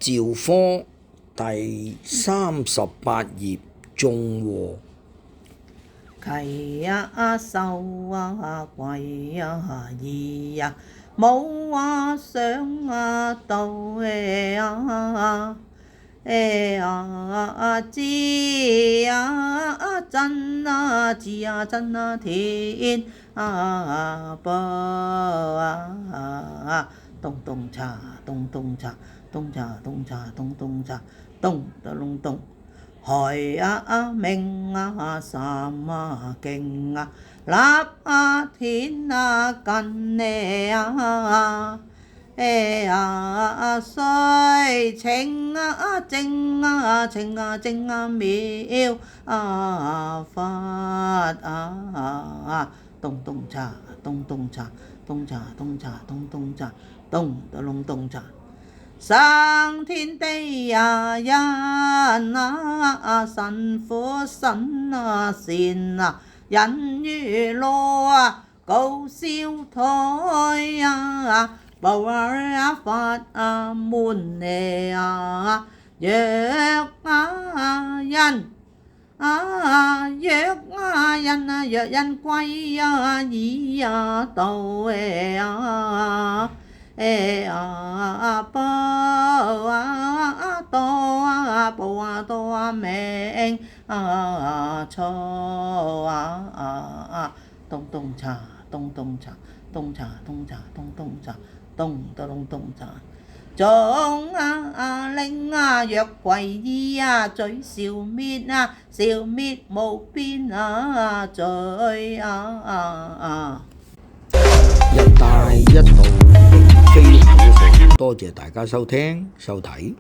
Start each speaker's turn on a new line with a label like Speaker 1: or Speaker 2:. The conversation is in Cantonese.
Speaker 1: 教科第38頁中和。
Speaker 2: 契呀獸啊貴呀義呀冇話想啊到知呀真啊知呀真啊天波咚咚嚓咚咚嚓咚嚓咚嚓咚咚嚓咚得隆咚。海明三經立天近水清靜靜妙法咚咚嚓咚咚嚓咚嚓咚嚓咚咚嚓咚得隆咚嚓。上天地人神父神仙人與樂高燒台報法門若人歸依道報明錯咚咚嚓咚咚嚓咚嚓咚嚓咚咚嚓咚得隆咚嚓。眾靈若歸依罪消滅無邊罪
Speaker 1: 一帶一路非常好，多謝大家收聽收睇。